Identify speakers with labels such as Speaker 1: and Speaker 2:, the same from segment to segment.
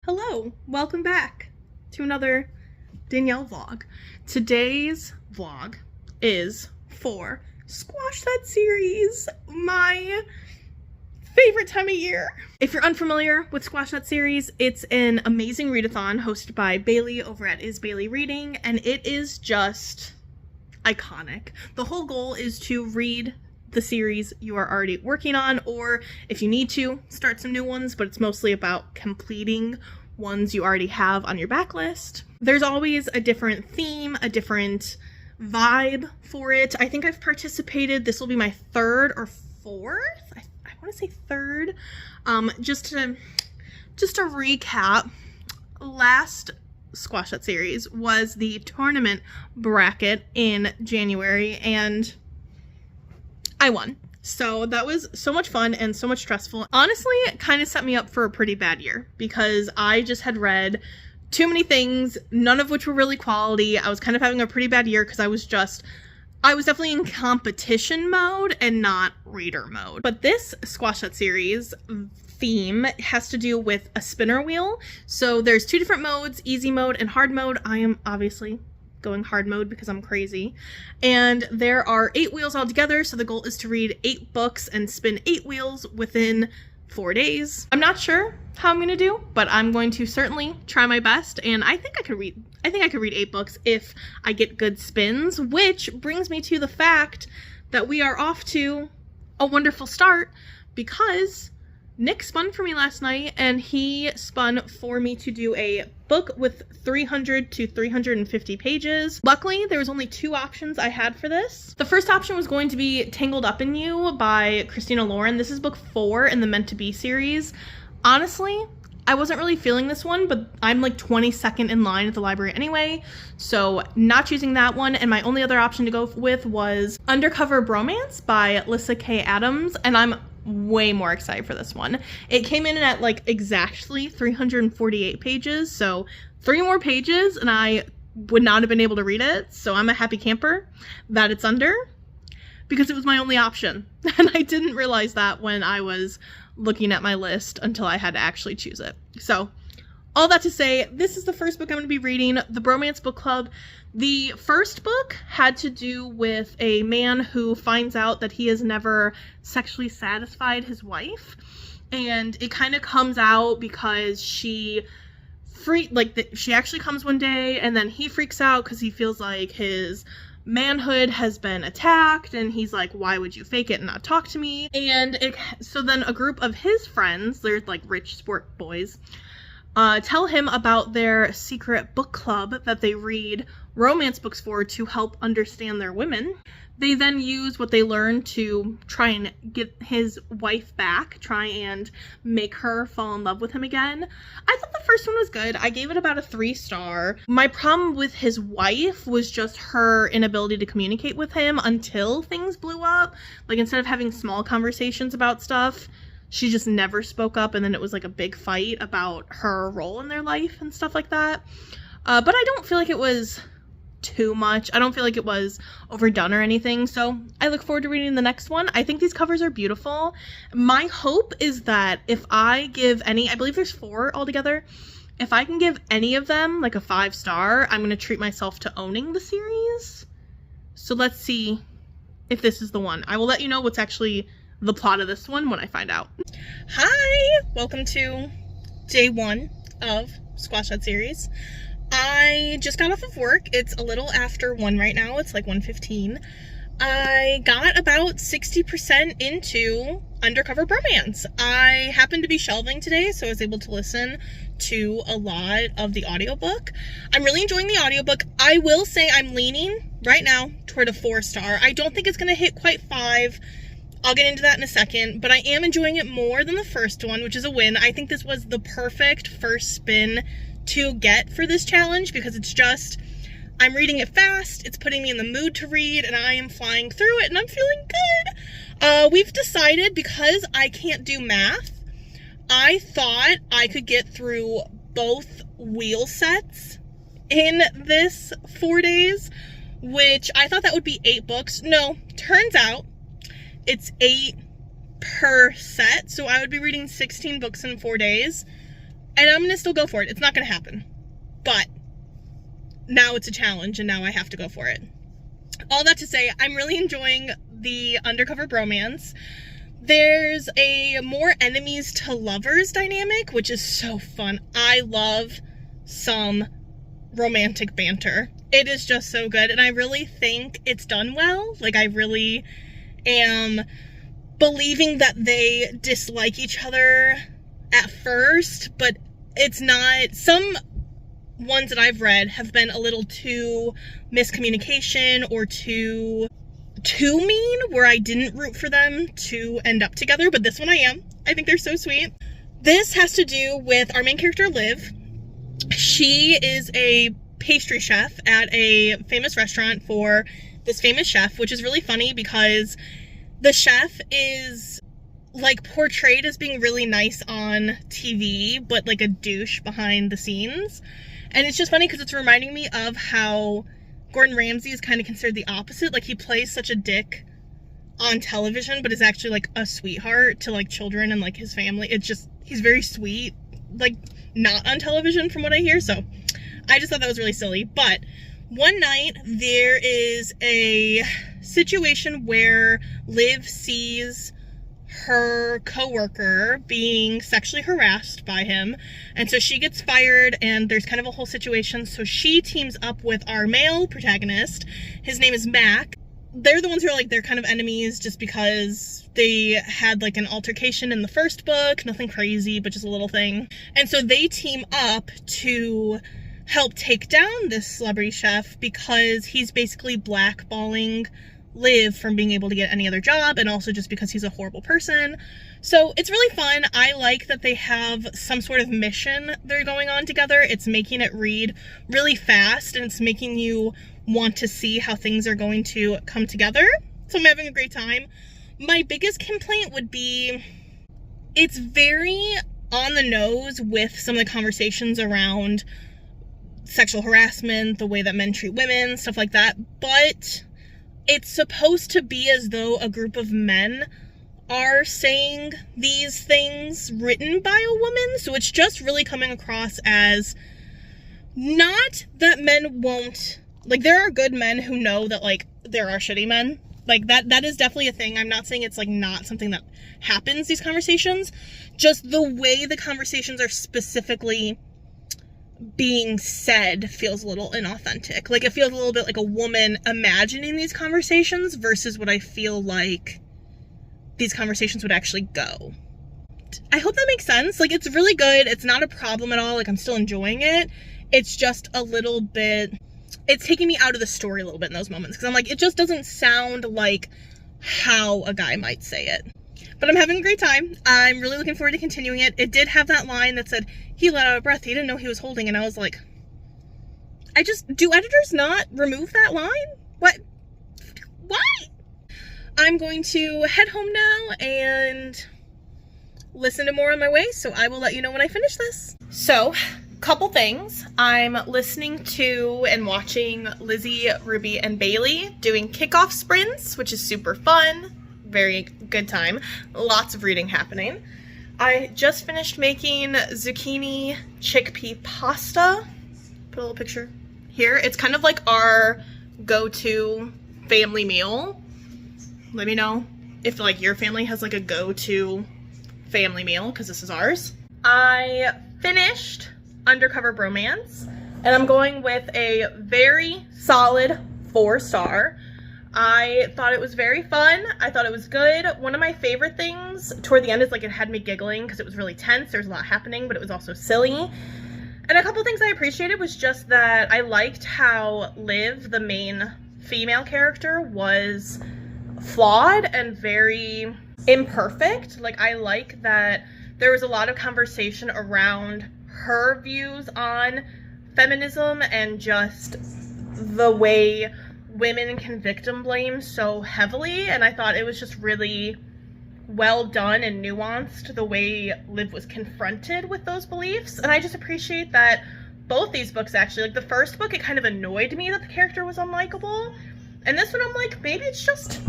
Speaker 1: Hello, welcome back to another Danielle vlog. Today's vlog is for Squash That Series, my favorite time of year. If you're unfamiliar with Squash That Series, it's an amazing readathon hosted by Bailey over at Is Bailey Reading, and it is just iconic. The whole goal is to read the series you are already working on, or if you need to, start some new ones, but it's mostly about completing ones you already have on your backlist. There's always a different theme, a different vibe for it. I think I've participated, this will be my third or fourth, I want to say third. Just to recap, last Squash That Series was the tournament bracket in January, and I won. So that was so much fun and so much stressful. Honestly, it kind of set me up for a pretty bad year because I just had read too many things, none of which were really quality. I was kind of having a pretty bad year because I was definitely in competition mode and not reader mode. But this Squash That Series theme has to do with a spinner wheel. So there's two different modes, easy mode and hard mode. I am obviously going hard mode because I'm crazy. And there are 8 wheels altogether, so the goal is to read 8 books and spin 8 wheels within 4 days. I'm not sure how I'm gonna do, but I'm going to certainly try my best, and I think I could read 8 books if I get good spins, which brings me to the fact that we are off to a wonderful start because Nick spun for me last night, and he spun for me to do a book with 300 to 350 pages. Luckily, there was only 2 options I had for this. The first option was going to be Tangled Up in You by Christina Lauren. This is book 4 in the Meant to Be series. Honestly, I wasn't really feeling this one, but I'm like 22nd in line at the library anyway, so not choosing that one. And my only other option to go with was Undercover Bromance by Lyssa K. Adams, and I'm way more excited for this one. It came in at like exactly 348 pages, so 3 more pages and I would not have been able to read it, so I'm a happy camper that it's under because it was my only option. And I didn't realize that when I was looking at my list until I had to actually choose it. So all that to say, this is the first book I'm going to be reading, the Bromance Book Club. The first book had to do with a man who finds out that he has never sexually satisfied his wife, and it kind of comes out because she actually comes one day, and then he freaks out because he feels like his manhood has been attacked, and he's like, why would you fake it and not talk to me? And so then a group of his friends, they're like rich sport boys, tell him about their secret book club that they read romance books for to help understand their women. They then use what they learn to try and get his wife back, try and make her fall in love with him again. I thought the first one was good. I gave it about a 3-star. My problem with his wife was just her inability to communicate with him until things blew up. Like, instead of having small conversations about stuff, she just never spoke up, and then it was like a big fight about her role in their life and stuff like that. But I don't feel like it was too much. I don't feel like it was overdone or anything, so I look forward to reading the next one. I think these covers are beautiful. My hope is that if I give any, I believe there's 4 altogether, if I can give any of them like a 5-star, I'm going to treat myself to owning the series. So let's see if this is the one. I will let you know what's actually the plot of this one when I find out. Hi! Welcome to day 1 of Squash That Series. I just got off of work. It's a little after 1 right now. It's like 1:15. I got about 60% into Undercover Bromance. I happened to be shelving today, so I was able to listen to a lot of the audiobook. I'm really enjoying the audiobook. I will say I'm leaning right now toward a 4-star. I don't think it's going to hit quite 5. I'll get into that in a second, but I am enjoying it more than the first one, which is a win. I think this was the perfect first spin to get for this challenge because it's just, I'm reading it fast, it's putting me in the mood to read, and I am flying through it, and I'm feeling good. We've decided, because I can't do math, I thought I could get through both wheel sets in this 4 days, which I thought that would be 8 books. No, turns out it's 8 per set, so I would be reading 16 books in 4 days. And I'm gonna still go for it. It's not gonna happen. But now it's a challenge, and now I have to go for it. All that to say, I'm really enjoying the undercover bromance. There's a more enemies to lovers dynamic, which is so fun. I love some romantic banter. It is just so good, and I really think it's done well. Like, I really am believing that they dislike each other at first, but it's not. Some ones that I've read have been a little too miscommunication or too mean, where I didn't root for them to end up together, but this one I am. I think they're so sweet. This has to do with our main character, Liv. She is a pastry chef at a famous restaurant for this famous chef, which is really funny because the chef is like portrayed as being really nice on TV, but like a douche behind the scenes. And it's just funny because it's reminding me of how Gordon Ramsay is kind of considered the opposite. Like, he plays such a dick on television, but is actually like a sweetheart to like children and like his family. It's just, he's very sweet, like not on television from what I hear. So I just thought that was really silly. But one night there is a situation where Liv sees her coworker being sexually harassed by him, and so she gets fired, and there's kind of a whole situation. So she teams up with our male protagonist. His name is Mac. They're the ones who are like, they're kind of enemies just because they had like an altercation in the first book. Nothing crazy, but just a little thing. And so they team up to help take down this celebrity chef because he's basically blackballing Liv from being able to get any other job, and also just because he's a horrible person. So it's really fun. I like that they have some sort of mission they're going on together. It's making it read really fast, and it's making you want to see how things are going to come together. So I'm having a great time. My biggest complaint would be it's very on the nose with some of the conversations around sexual harassment, the way that men treat women, stuff like that, but it's supposed to be as though a group of men are saying these things written by a woman. So it's just really coming across as not that men won't, like, there are good men who know that, like, there are shitty men. Like, that is definitely a thing. I'm not saying it's, like, not something that happens, these conversations. Just the way the conversations are specifically being said feels a little inauthentic. Like, it feels a little bit like a woman imagining these conversations versus what I feel like these conversations would actually go. I hope that makes sense. Like, it's really good. It's not a problem at all. Like, I'm still enjoying it. It's just a little bit, it's taking me out of the story a little bit in those moments, because I'm like, it just doesn't sound like how a guy might say it. But I'm having a great time. I'm really looking forward to continuing it. It did have that line that said, he let out a breath he didn't know he was holding, and I was like, do editors not remove that line? What? Why? I'm going to head home now and listen to more on my way, so I will let you know when I finish this. So, couple things. I'm listening to and watching Lizzie, Ruby, and Bailey doing kickoff sprints, which is super fun. Very good time. Lots of reading happening. I just finished making zucchini chickpea pasta. Put a little picture here. It's kind of like our go-to family meal. Let me know if like your family has like a go-to family meal, because this is ours. I finished Undercover Bromance, and I'm going with a very solid 4-star. I thought it was very fun. I thought it was good. One of my favorite things toward the end is like it had me giggling because it was really tense. There's a lot happening, but it was also silly. And a couple things I appreciated was just that I liked how Liv, the main female character, was flawed and very imperfect. Like, I like that there was a lot of conversation around her views on feminism and just the way women can victim blame so heavily, and I thought it was just really well done and nuanced the way Liv was confronted with those beliefs. And I just appreciate that both these books, actually, like the first book, it kind of annoyed me that the character was unlikable, and this one I'm like, maybe it's just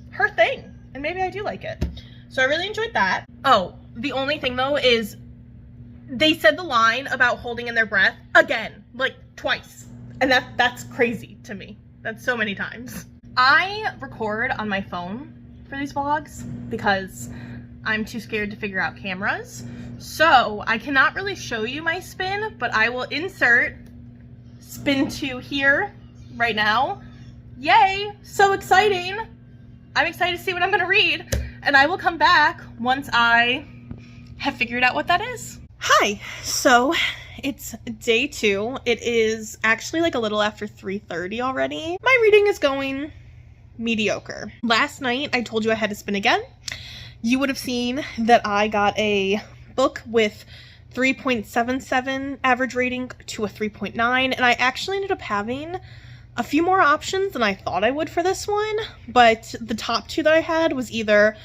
Speaker 1: her thing and maybe I do like it. So I really enjoyed that. Oh, the only thing though is they said the line about holding in their breath again, like twice. And that's crazy to me. That's so many times. I record on my phone for these vlogs because I'm too scared to figure out cameras. So I cannot really show you my spin, but I will insert spin 2 here right now. Yay, so exciting. I'm excited to see what I'm gonna read, and I will come back once I have figured out what that is. Hi, so it's day 2. It is actually like a little after 3:30 already. My reading is going mediocre. Last night I told you I had to spin again. You would have seen that I got a book with 3.77 average rating to a 3.9, and I actually ended up having a few more options than I thought I would for this one, but the top 2 that I had was either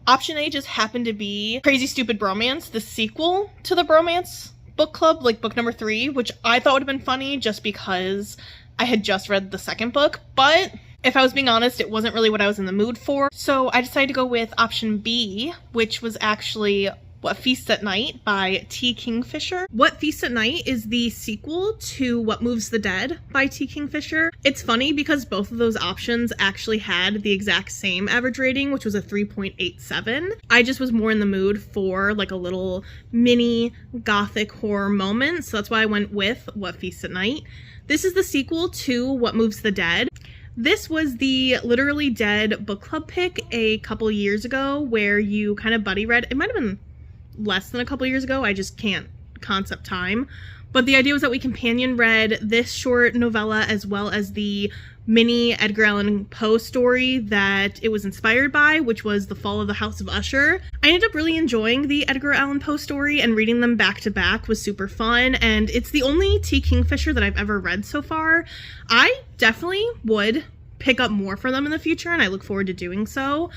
Speaker 1: option A just happened to be Crazy Stupid Bromance, the sequel to the Bromance book club, like book number 3, which I thought would have been funny just because I had just read the second book, but if I was being honest, it wasn't really what I was in the mood for. So I decided to go with option B, which was actually What Feasts at Night by T. Kingfisher. What Feasts at Night is the sequel to What Moves the Dead by T. Kingfisher. It's funny because both of those options actually had the exact same average rating, which was a 3.87. I just was more in the mood for like a little mini gothic horror moment, so that's why I went with What Feasts at Night. This is the sequel to What Moves the Dead. This was the Literally Dead book club pick a couple years ago where you kind of buddy read. It might have been less than a couple years ago, I just can't concept time, but the idea was that we companion read this short novella as well as the mini Edgar Allan Poe story that it was inspired by, which was The Fall of the House of Usher. I ended up really enjoying the Edgar Allan Poe story, and reading them back to back was super fun, and it's the only T. Kingfisher that I've ever read so far. I definitely would pick up more for them in the future, and I look forward to doing so,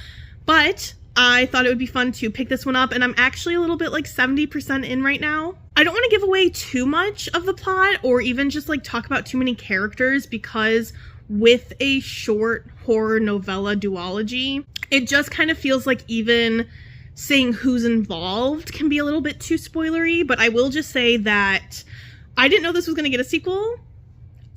Speaker 1: but I thought it would be fun to pick this one up, and I'm actually a little bit like 70% in right now. I don't want to give away too much of the plot or even just like talk about too many characters, because with a short horror novella duology, it just kind of feels like even saying who's involved can be a little bit too spoilery, but I will just say that I didn't know this was going to get a sequel.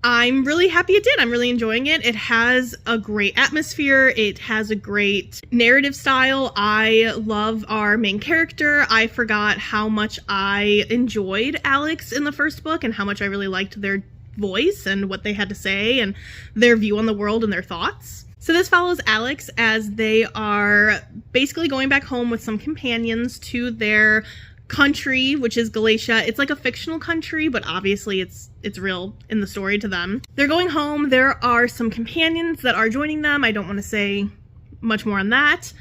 Speaker 1: I'm really happy it did. I'm really enjoying it. It has a great atmosphere. It has a great narrative style. I love our main character. I forgot how much I enjoyed Alex in the first book and how much I really liked their voice and what they had to say and their view on the world and their thoughts. So this follows Alex as they are basically going back home with some companions to their country, which is Galatia. It's like a fictional country, but obviously it's real in the story to them. They're going home. There are some companions that are joining them. I don't want to say much more on that,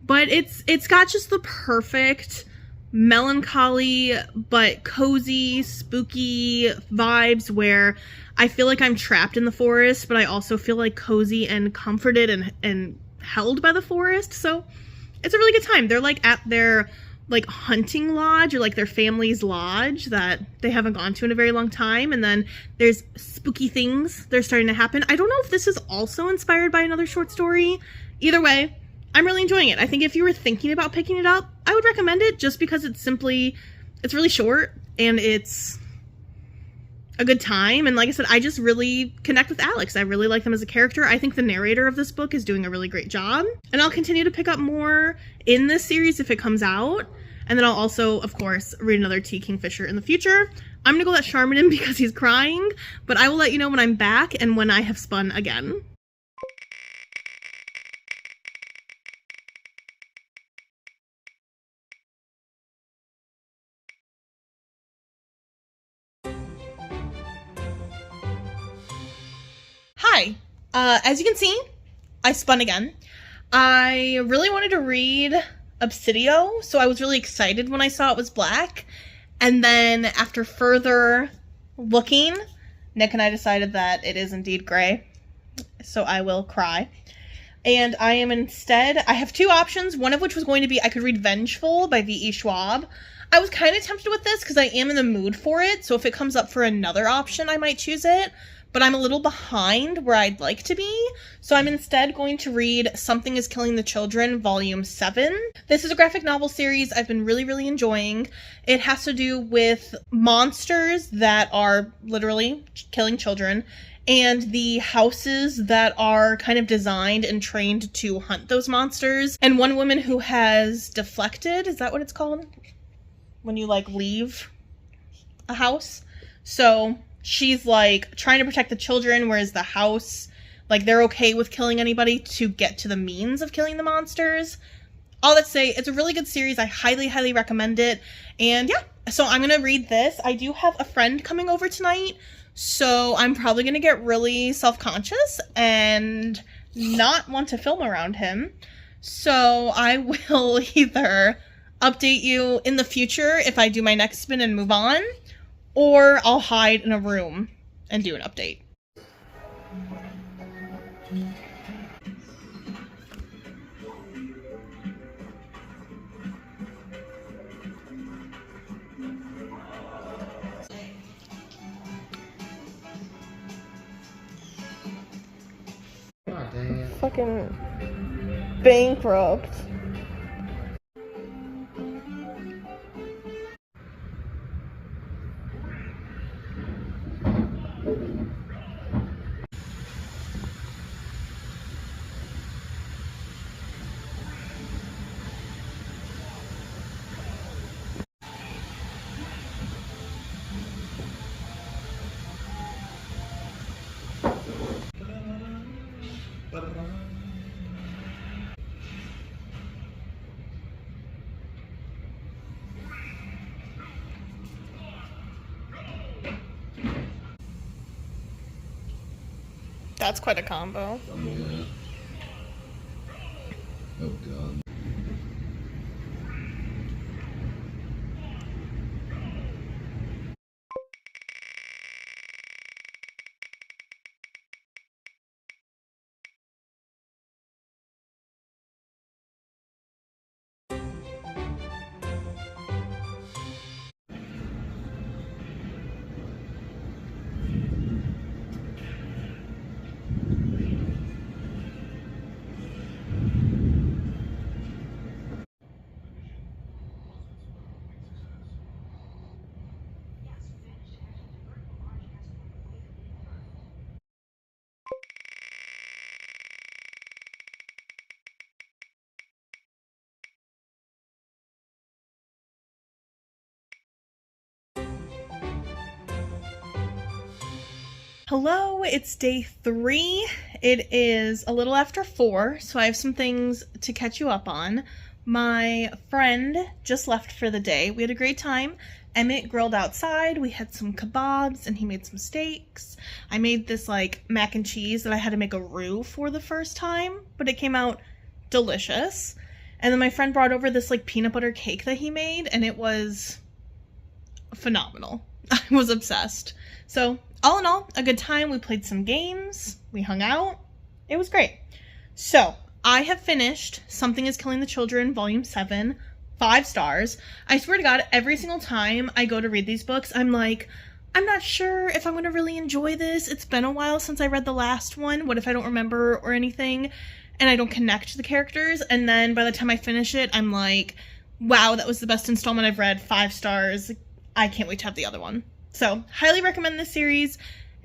Speaker 1: but it's got just the perfect melancholy but cozy, spooky vibes where I feel like I'm trapped in the forest, but I also feel like cozy and comforted and held by the forest. So it's a really good time. They're like at their like hunting lodge, or like their family's lodge that they haven't gone to in a very long time, and then there's spooky things that are starting to happen. I don't know if this is also inspired by another short story. Either way, I'm really enjoying it. I think if you were thinking about picking it up, I would recommend it just because it's really short and it's a good time. And like I said, I just really connect with Alex. I really like them as a character. I think the narrator of this book is doing a really great job, and I'll continue to pick up more in this series if it comes out. And then I'll also, of course, read another T. Kingfisher in the future. I'm gonna go let Charmin in because he's crying, but I will let you know when I'm back and when I have spun again. Hi, as you can see, I spun again. I really wanted to read Obsidio, so I was really excited when I saw it was black. And then after further looking, Nick and I decided that it is indeed gray. So I will cry. And I have two options, one of which was going to be I could read Vengeful by V.E. Schwab. I was kind of tempted with this because I am in the mood for it, so if it comes up for another option, I might choose it. but I'm a little behind where I'd like to be, so I'm instead going to read Something is Killing the Children, Volume 7. This is a graphic novel series I've been really enjoying. It has to do with monsters that are literally killing children, and the houses that are kind of designed and trained to hunt those monsters. And one woman who has deflected, is that what it's called? When you like leave a house? So she's like trying to protect the children, whereas the house, like they're okay with killing anybody to get to the means of killing the monsters. All that to say, it's a really good series. I highly recommend it. And yeah, so I'm gonna read this. I do have a friend coming over tonight, so I'm probably gonna get really self-conscious and not want to film around him. So I will either update you in the future if I do my next spin and move on, or I'll hide in a room and do an update.
Speaker 2: Oh, dang it.
Speaker 1: Fucking bankrupt. That's quite a combo.
Speaker 2: Yeah. Oh god.
Speaker 1: Hello, it's day 3. It is a little after 4, so I have some things to catch you up on. My friend just left for the day. We had a great time. Emmett grilled outside. We had some kebabs and he made some steaks. I made this like mac and cheese that I had to make a roux for the first time, but it came out delicious. And then my friend brought over this like peanut butter cake that he made, and it was phenomenal. I was obsessed. So all in all, a good time. We played some games. We hung out. It was great. So I have finished Something is Killing the Children, Volume 7, 5 stars. I swear to God, every single time I go to read these books, I'm like, I'm not sure if I'm going to really enjoy this. It's been a while since I read the last one. What if I don't remember or anything and I don't connect to the characters? And then by the time I finish it, I'm like, wow, that was the best installment I've read. 5 stars. I can't wait to have the other one. So, highly recommend this series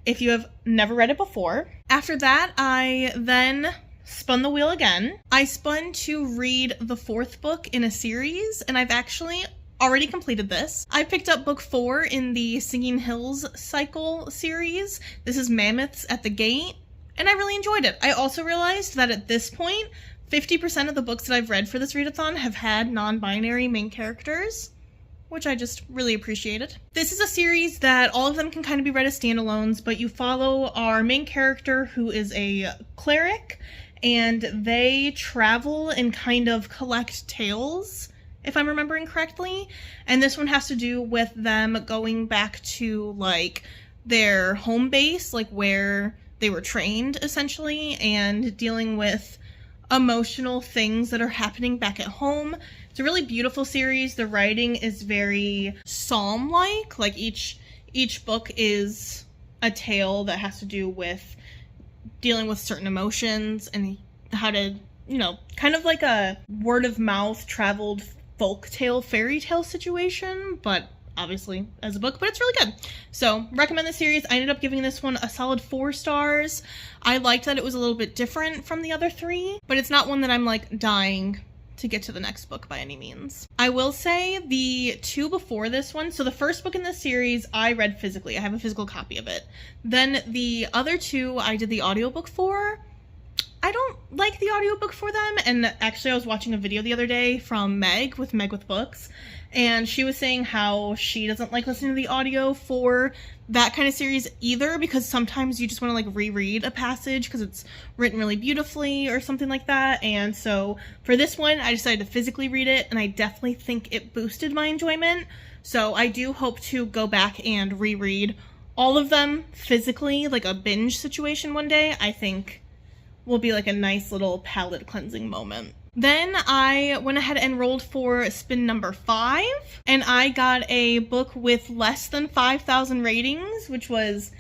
Speaker 1: if you have never read it before. After that, I then spun the wheel again. I spun to read the 4th book in a series, and I've actually already completed this. I picked up book 4 in the Singing Hills cycle series. This is Mammoths at the Gate, and I really enjoyed it. I also realized that at this point, 50% of the books that I've read for this readathon have had non-binary main characters, which I just really appreciated. This is a series that all of them can kind of be read as standalones, but you follow our main character who is a cleric, and they travel and kind of collect tales, if I'm remembering correctly. And this one has to do with them going back to like their home base, like where they were trained essentially, and dealing with emotional things that are happening back at home. It's a really beautiful series. The writing is very psalm-like. Like each book is a tale that has to do with dealing with certain emotions and how to, you know, kind of like a word of mouth traveled folk tale, fairy tale situation, but obviously as a book, but it's really good. So recommend the series. I ended up giving this one a solid 4 stars. I liked that it was a little bit different from the other 3, but it's not one that I'm like dying to get to the next book by any means. I will say the 2 before this one, so the first book in this series I read physically. I have a physical copy of it. Then the other 2 I did the audiobook for. I don't like the audiobook for them, and actually I was watching a video the other day from Meg with Books, and she was saying how she doesn't like listening to the audio for that kind of series either, because sometimes you just want to like reread a passage because it's written really beautifully or something like that. And so for this one I decided to physically read it, and I definitely think it boosted my enjoyment. So I do hope to go back and reread all of them physically, like a binge situation one day. I think will be like a nice little palate cleansing moment. Then I went ahead and rolled for spin number 5, and I got a book with less than 5,000 ratings, which was,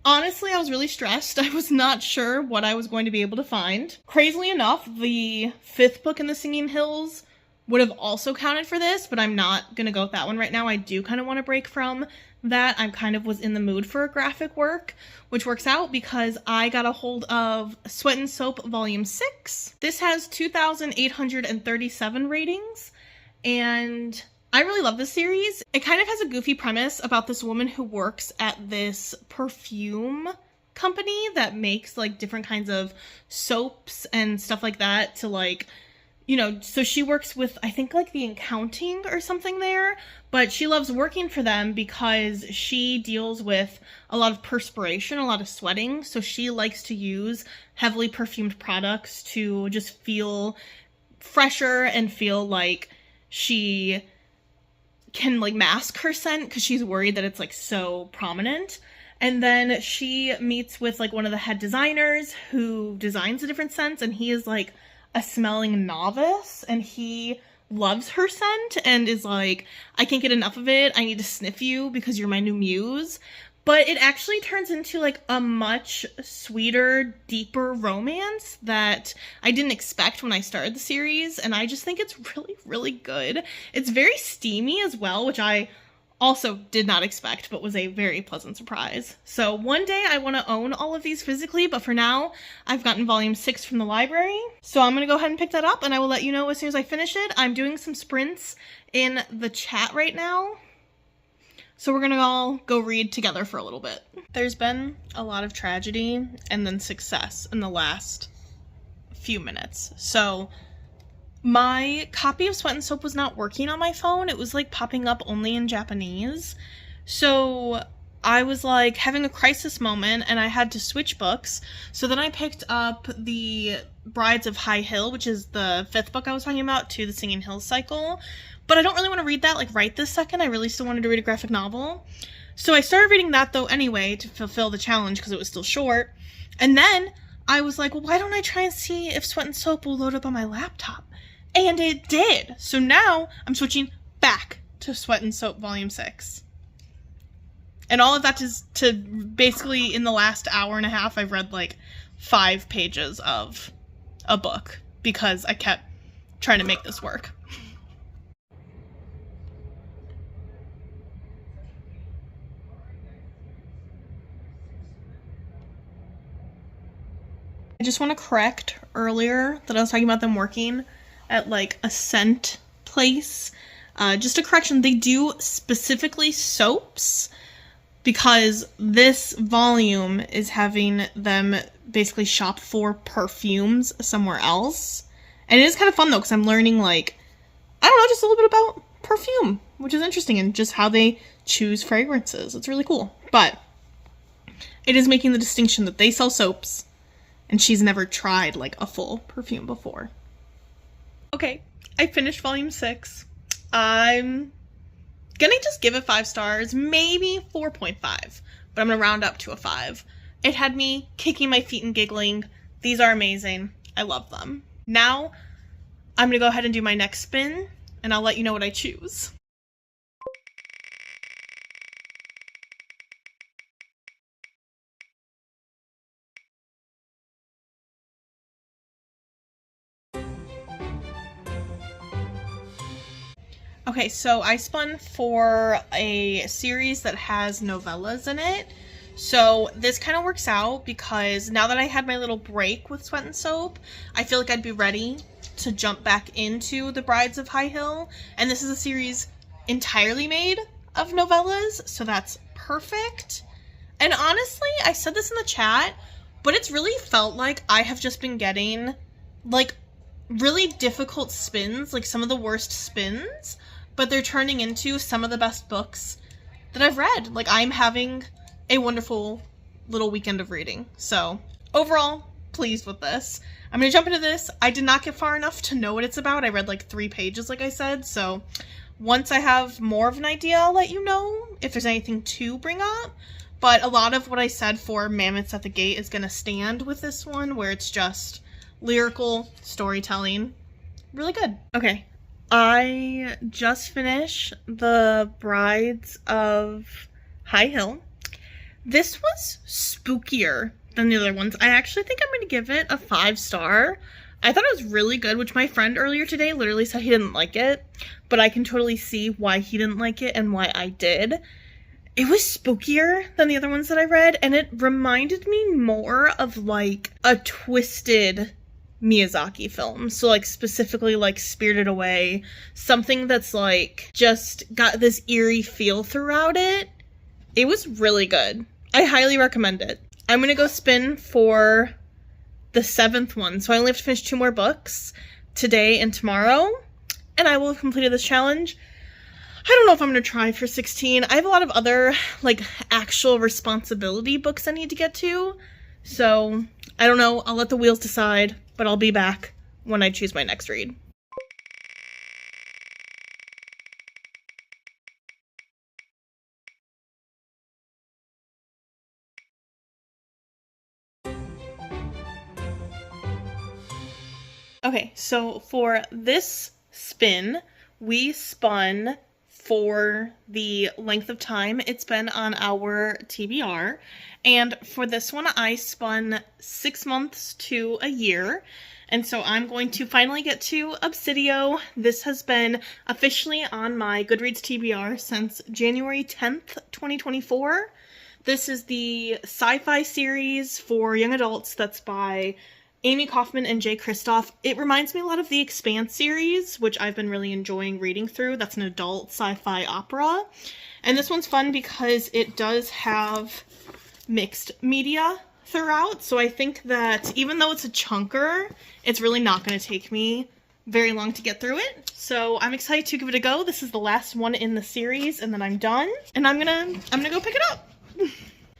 Speaker 1: honestly, I was really stressed. I was not sure what I was going to be able to find. Crazily enough, the 5th book in the Singing Hills would have also counted for this, but I'm not gonna go with that one right now. I do kind of want to break from that. I kind of was in the mood for graphic work, which works out because I got a hold of Sweat and Soap Volume 6. This has 2,837 ratings, and I really love this series. It kind of has a goofy premise about this woman who works at this perfume company that makes like different kinds of soaps and stuff like that to like, you know, so she works with, I think, like the accounting or something there, but she loves working for them because she deals with a lot of perspiration, a lot of sweating, so she likes to use heavily perfumed products to just feel fresher and feel like she can like mask her scent because she's worried that it's like so prominent. And then she meets with like one of the head designers who designs the different scents, and he is like a smelling novice, and he loves her scent and is like, I can't get enough of it. I need to sniff you because you're my new muse. But it actually turns into like a much sweeter, deeper romance that I didn't expect when I started the series, and I just think it's really, really good. It's very steamy as well, which I also did not expect, but was a very pleasant surprise. So one day I want to own all of these physically, but for now I've gotten volume 6 from the library. So I'm going to go ahead and pick that up, and I will let you know as soon as I finish it. I'm doing some sprints in the chat right now, so we're going to all go read together for a little bit. There's been a lot of tragedy and then success in the last few minutes. So my copy of Sweat and Soap was not working on my phone. It was like popping up only in Japanese. So I was like having a crisis moment, and I had to switch books. So then I picked up the Brides of High Hill, which is the 5th book I was talking about, to the Singing Hills cycle. But I don't really want to read that like right this second. I really still wanted to read a graphic novel. So I started reading that though anyway to fulfill the challenge because it was still short. And then I was like, well, why don't I try and see if Sweat and Soap will load up on my laptop? And it did. So now I'm switching back to Sweat and Soap Volume 6. And all of that is to basically in the last hour and a half, I've read like 5 pages of a book because I kept trying to make this work. I just want to correct earlier that I was talking about them working at like a scent place. Just a correction, they do specifically soaps because this volume is having them basically shop for perfumes somewhere else. And it is kind of fun though because I'm learning like, I don't know, just a little bit about perfume, which is interesting, and just how they choose fragrances. It's really cool. But it is making the distinction that they sell soaps and she's never tried like a full perfume before. Okay, I finished volume 6. I'm gonna just give it 5 stars, maybe 4.5, but I'm gonna round up to a 5. It had me kicking my feet and giggling. These are amazing. I love them. Now, I'm gonna go ahead and do my next spin, and I'll let you know what I choose. Okay, so I spun for a series that has novellas in it. So this kind of works out because now that I had my little break with Sweat and Soap, I feel like I'd be ready to jump back into The Brides of High Hill. And this is a series entirely made of novellas, so that's perfect. And honestly, I said this in the chat, but it's really felt like I have just been getting, like, really difficult spins, like some of the worst spins, but they're turning into some of the best books that I've read. Like, I'm having a wonderful little weekend of reading. So, overall, pleased with this. I'm going to jump into this. I did not get far enough to know what it's about. I read like 3 pages, like I said, so once I have more of an idea, I'll let you know if there's anything to bring up. But a lot of what I said for Mammoths at the Gate is going to stand with this one, where it's just lyrical storytelling. Really good. Okay, I just finished The Brides of High Hill. This was spookier than the other ones. I actually think I'm going to give it a 5-star. I thought it was really good, which my friend earlier today literally said he didn't like it, but I can totally see why he didn't like it and why I did. It was spookier than the other ones that I read, and it reminded me more of like a twisted Miyazaki film. So like specifically like Spirited Away, something that's like just got this eerie feel throughout it. It was really good. I highly recommend it. I'm gonna go spin for the 7th one, so I only have to finish 2 more books today and tomorrow, and I will have completed this challenge. I don't know if I'm gonna try for 16. I have a lot of other like actual responsibility books I need to get to, so I don't know. I'll let the wheels decide, but I'll be back when I choose my next read. Okay, so for this spin, we spun for the length of time it's been on our TBR, and for this one I spun 6 months to a year, and so I'm going to finally get to Obsidio. This has been officially on my Goodreads TBR since January 10th, 2024. This is the sci-fi series for young adults that's by Amy Kaufman and Jay Kristoff. It reminds me a lot of the Expanse series, which I've been really enjoying reading through. That's an adult sci-fi opera. And this one's fun because it does have mixed media throughout. So I think that even though it's a chunker, it's really not going to take me very long to get through it. So I'm excited to give it a go. This is the last one in the series, and then I'm done. And I'm gonna go pick it up.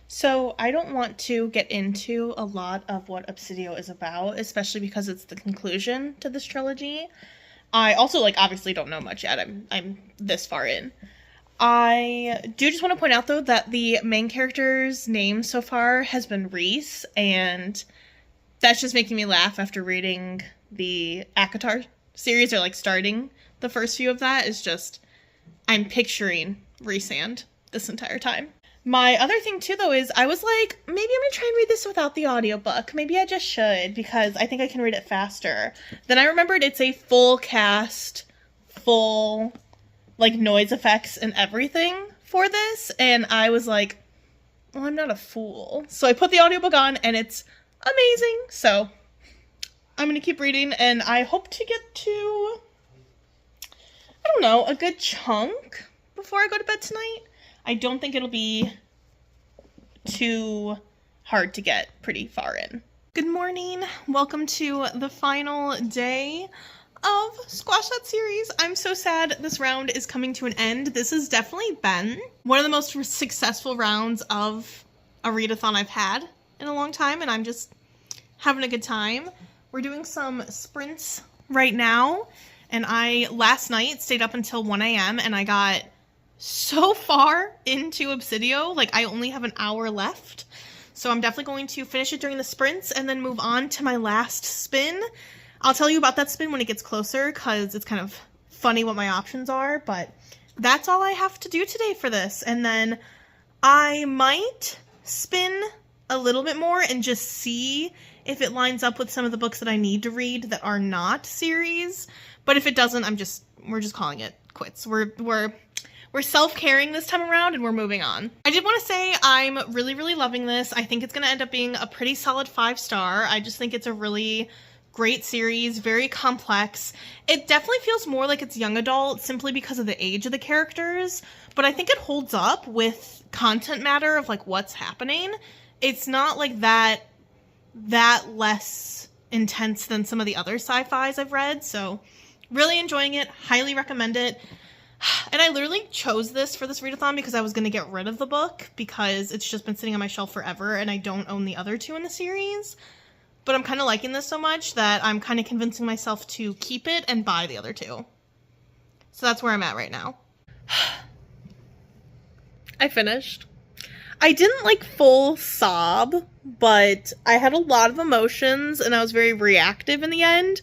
Speaker 1: So I don't want to get into a lot of what Obsidio is about, especially because it's the conclusion to this trilogy. I also, like, obviously don't know much yet. I'm this far in. I do just want to point out, though, that the main character's name so far has been Reese, and that's just making me laugh after reading the ACOTAR series, or, like, starting the first few of that. Is just, I'm picturing Rhysand this entire time. My other thing, too, though, is I was like, maybe I'm going to try and read this without the audiobook. Maybe I just should, because I think I can read it faster. Then I remembered it's a full cast, full, like, noise effects and everything for this, and I was like, well, I'm not a fool. So I put the audiobook on, and it's amazing. So I'm going to keep reading, and I hope to get to, I don't know, a good chunk before I go to bed tonight. I don't think it'll be too hard to get pretty far in. Good morning. Welcome to the final day of Squash That series. I'm so sad this round is coming to an end. This has definitely been one of the most successful rounds of a readathon I've had in a long time, and I'm just having a good time. We're doing some sprints right now, and I last night stayed up until 1 a.m. and I got so far into Obsidio. Like, I only have an hour left, so I'm definitely going to finish it during the sprints and then move on to my last spin. I'll tell you about that spin when it gets closer, because it's kind of funny what my options are, but that's all I have to do today for this. And then I might spin a little bit more and just see if it lines up with some of the books that I need to read that are not series. But if it doesn't, we're just calling it quits. We're self-caring this time around and we're moving on. I did want to say I'm really, really loving this. I think it's going to end up being a pretty solid 5-star. I just think it's a really great series, very complex. It definitely feels more like it's young adult simply because of the age of the characters, but I think it holds up with content matter of like what's happening. It's not like that less intense than some of the other sci-fis I've read, so really enjoying it, highly recommend it. And I literally chose this for this readathon because I was going to get rid of the book because it's just been sitting on my shelf forever and I don't own the other 2 in the series. But I'm kind of liking this so much that I'm kind of convincing myself to keep it and buy the other 2. So that's where I'm at right now. I finished. I didn't like full sob, but I had a lot of emotions and I was very reactive in the end.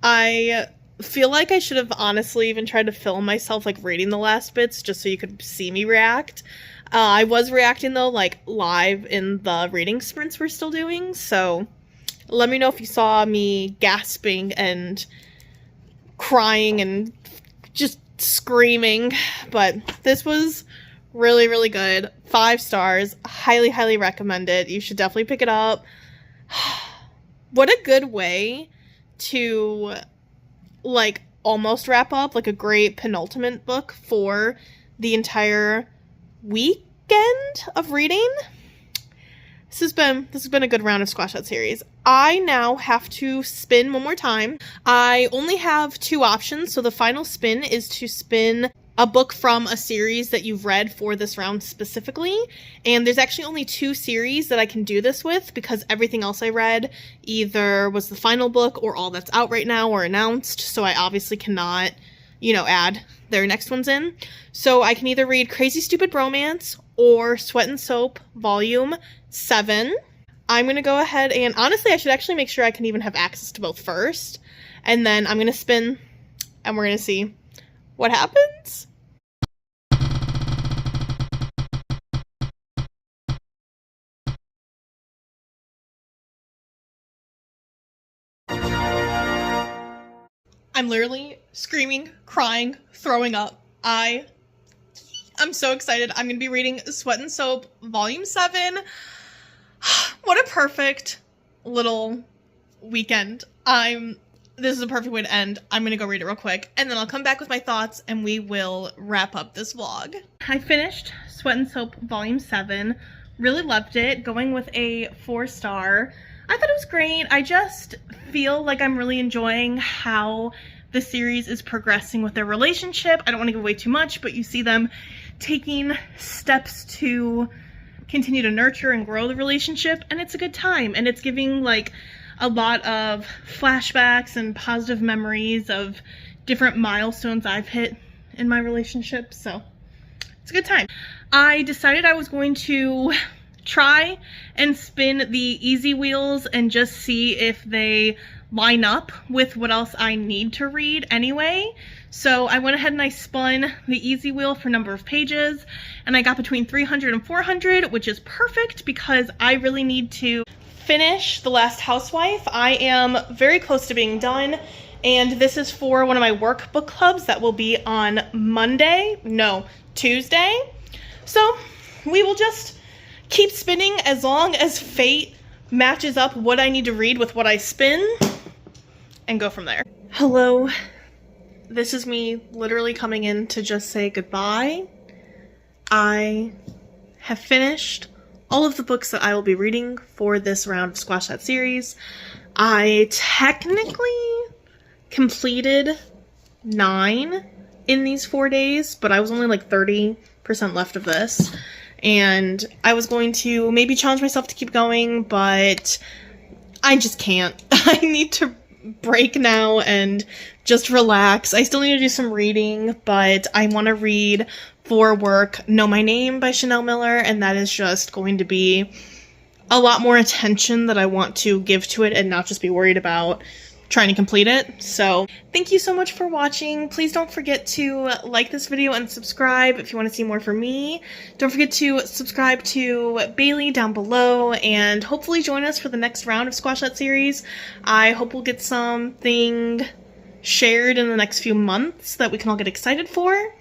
Speaker 1: I feel like I should have honestly even tried to film myself like reading the last bits just so you could see me react. I was reacting though like live in the reading sprints we're still doing, so let me know if you saw me gasping and crying and just screaming. But this was really, really good. 5 stars. Highly, highly recommend it. You should definitely pick it up. What a good way to like almost wrap up like a great penultimate book for the entire weekend of reading. This has been a good round of Squash That series. I now have to spin one more time. I only have 2 options, so the final spin is to spin a book from a series that you've read for this round specifically, and there's actually only 2 series that I can do this with because everything else I read either was the final book or all that's out right now or announced, so I obviously cannot, add their next ones in. So I can either read Crazy Stupid Romance or Sweat and Soap Volume 7. I'm going to go ahead and, honestly, I should actually make sure I can even have access to both first, and then I'm going to spin, and we're going to see what happens. I'm literally screaming, crying, throwing up. I'm so excited. I'm going to be reading Sweat and Soap Volume 7. What a perfect little weekend. This is a perfect way to end. I'm going to go read it real quick, and then I'll come back with my thoughts, and we will wrap up this vlog. I finished Sweat and Soap Volume 7. Really loved it. Going with a 4-star. I thought it was great. I just feel like I'm really enjoying how the series is progressing with their relationship. I don't want to give away too much, but you see them taking steps to continue to nurture and grow the relationship, and it's a good time, and it's giving like a lot of flashbacks and positive memories of different milestones I've hit in my relationship, so it's a good time. I decided I was going to try and spin the easy wheels and just see if they line up with what else I need to read anyway. So I went ahead and I spun the easy wheel for number of pages, and I got between 300 and 400, which is perfect because I really need to finish The Last Housewife. I am very close to being done, and this is for one of my workbook clubs that will be on Tuesday. So we will just keep spinning as long as fate matches up what I need to read with what I spin and go from there. Hello, this is me literally coming in to just say goodbye. I have finished all of the books that I will be reading for this round of Squash That series. I technically completed 9 in these 4 days, but I was only like 30% left of this. And I was going to maybe challenge myself to keep going, but I just can't. I need to break now and just relax. I still need to do some reading, but I want to read for work Know My Name by Chanel Miller, and that is just going to be a lot more attention that I want to give to it and not just be worried about trying to complete it. So thank you so much for watching. Please don't forget to like this video and subscribe if you want to see more from me. Don't forget to subscribe to Bailey down below, and hopefully join us for the next round of Squash That series. I hope we'll get something shared in the next few months that we can all get excited for.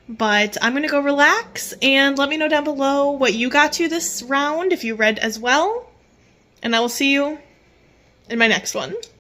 Speaker 1: But I'm going to go relax, and let me know down below what you got to this round if you read as well. And I will see you in my next one.